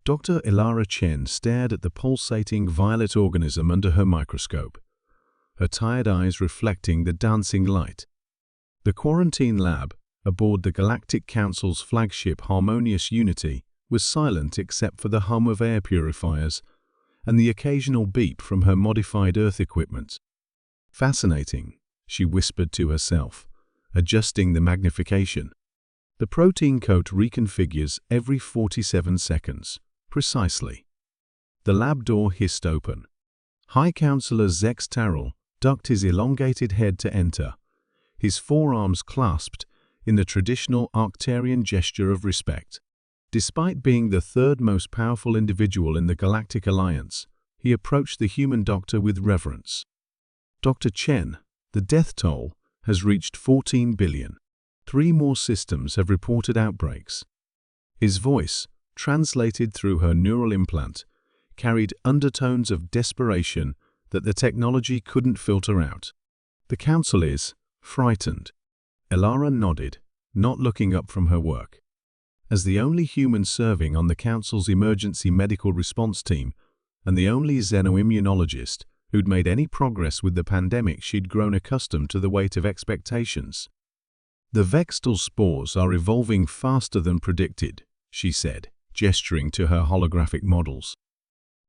Dr. Ilara Chen stared at the pulsating violet organism under her microscope, her tired eyes reflecting the dancing light. The quarantine lab, aboard the Galactic Council's flagship Harmonious Unity, was silent except for the hum of air purifiers and the occasional beep from her modified Earth equipment. "Fascinating," she whispered to herself, adjusting the magnification. "The protein coat reconfigures every 47 seconds. Precisely." The lab door hissed open. High Counselor Zex Tarrell ducked his elongated head to enter, his forearms clasped in the traditional Arcturian gesture of respect. Despite being the third most powerful individual in the Galactic Alliance, he approached the human doctor with reverence. "Dr. Chen, the death toll has reached 14 billion. 3 more systems have reported outbreaks." His voice, translated through her neural implant, carried undertones of desperation that the technology couldn't filter out. "The Council is frightened." Ilara nodded, not looking up from her work. As the only human serving on the Council's emergency medical response team, and the only xenoimmunologist who'd made any progress with the pandemic, she'd grown accustomed to the weight of expectations. "The Vextal spores are evolving faster than predicted," she said, gesturing to her holographic models.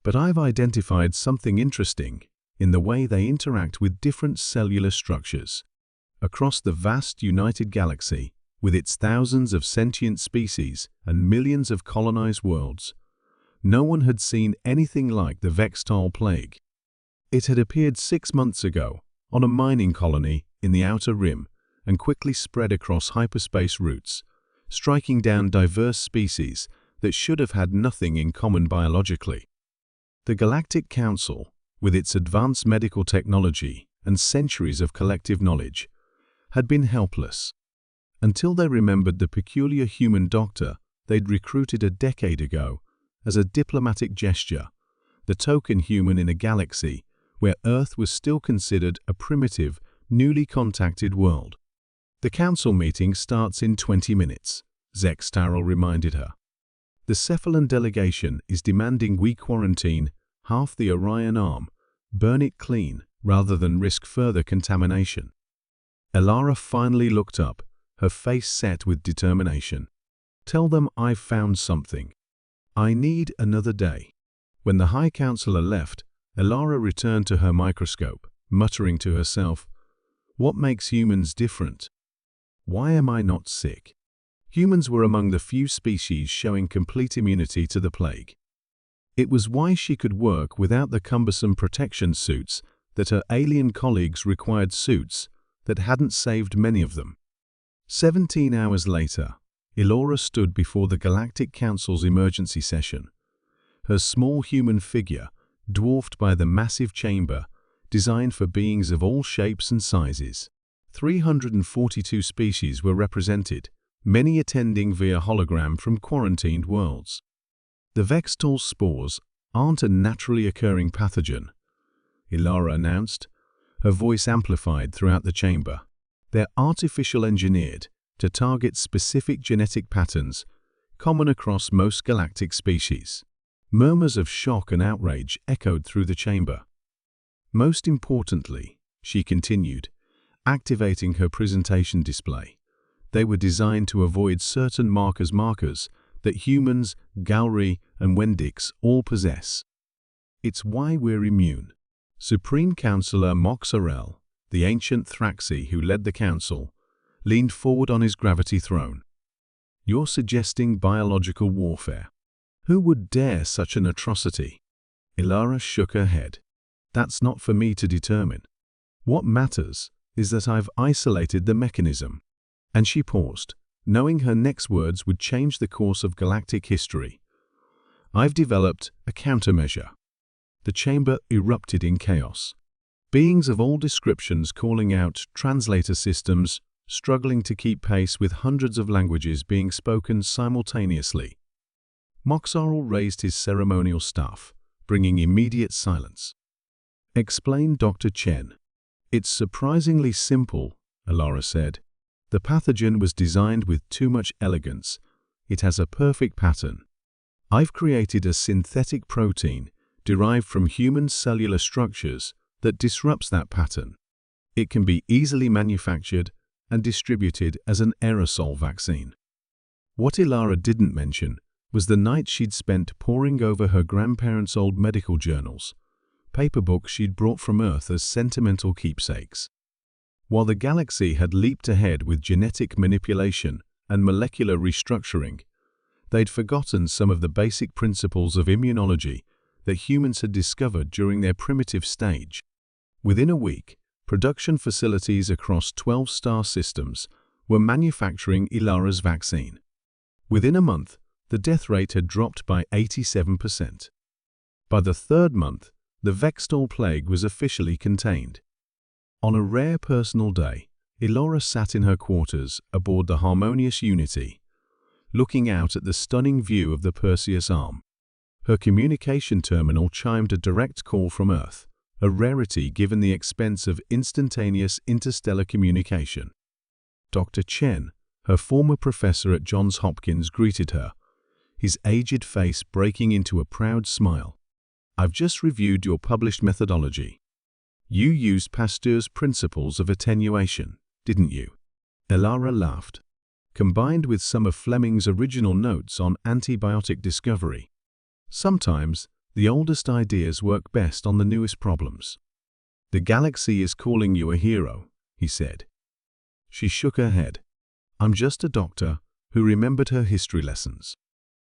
"But I've identified something interesting in the way they interact with different cellular structures. Across the vast United Galaxy, with its thousands of sentient species and millions of colonized worlds, no one had seen anything like the Vextal plague. It had appeared 6 months ago on a mining colony in the Outer Rim and quickly spread across hyperspace routes, striking down diverse species that should have had nothing in common biologically. The Galactic Council, with its advanced medical technology and centuries of collective knowledge, had been helpless, until they remembered the peculiar human doctor they'd recruited a decade ago as a diplomatic gesture, the token human in a galaxy where Earth was still considered a primitive, newly contacted world. "The Council meeting starts in 20 minutes, Zex Tarrell reminded her. "The Cephalon delegation is demanding we quarantine half the Orion arm, burn it clean rather than risk further contamination." Ilara finally looked up, her face set with determination. "Tell them I've found something. I need another day." When the High Counselor left, Ilara returned to her microscope, muttering to herself, "What makes humans different? Why am I not sick?" Humans were among the few species showing complete immunity to the plague. It was why she could work without the cumbersome protection suits that her alien colleagues required, suits that hadn't saved many of them. 17 hours later, Ilara stood before the Galactic Council's emergency session, her small human figure dwarfed by the massive chamber designed for beings of all shapes and sizes. 342 species were represented, many attending via hologram from quarantined worlds. "The Vextal spores aren't a naturally occurring pathogen," Ilara announced, her voice amplified throughout the chamber. "They're artificial engineered to target specific genetic patterns common across most galactic species." Murmurs of shock and outrage echoed through the chamber. "Most importantly," she continued, activating her presentation display, "they were designed to avoid certain markers that humans, Galri, and Wendix all possess. It's why we're immune." Supreme Counselor Moxarel, the ancient Thraxi who led the Council, leaned forward on his gravity throne. "You're suggesting biological warfare. Who would dare such an atrocity?" Ilara shook her head. "That's not for me to determine. What matters is that I've isolated the mechanism." And she paused, knowing her next words would change the course of galactic history. "I've developed a countermeasure." The chamber erupted in chaos. Beings of all descriptions calling out, translator systems struggling to keep pace with hundreds of languages being spoken simultaneously. Moxarl raised his ceremonial staff, bringing immediate silence. "Explain, Dr. Chen." "It's surprisingly simple," Ilara said. "The pathogen was designed with too much elegance. It has a perfect pattern. I've created a synthetic protein derived from human cellular structures that disrupts that pattern. It can be easily manufactured and distributed as an aerosol vaccine." What Ilara didn't mention was the night she'd spent poring over her grandparents' old medical journals, paper books she'd brought from Earth as sentimental keepsakes. While the galaxy had leaped ahead with genetic manipulation and molecular restructuring, they'd forgotten some of the basic principles of immunology that humans had discovered during their primitive stage. Within a week, production facilities across 12 star systems were manufacturing Ilara's vaccine. Within a month, the death rate had dropped by 87%. By the third month, the Vextol plague was officially contained. On a rare personal day, Ilara sat in her quarters aboard the Harmonious Unity, looking out at the stunning view of the Perseus Arm. Her communication terminal chimed a direct call from Earth, a rarity given the expense of instantaneous interstellar communication. Dr. Chen, her former professor at Johns Hopkins, greeted her, his aged face breaking into a proud smile. "I've just reviewed your published methodology. You used Pasteur's principles of attenuation, didn't you?" Ilara laughed. "Combined with some of Fleming's original notes on antibiotic discovery. Sometimes, the oldest ideas work best on the newest problems." "The galaxy is calling you a hero," he said. She shook her head. "I'm just a doctor who remembered her history lessons."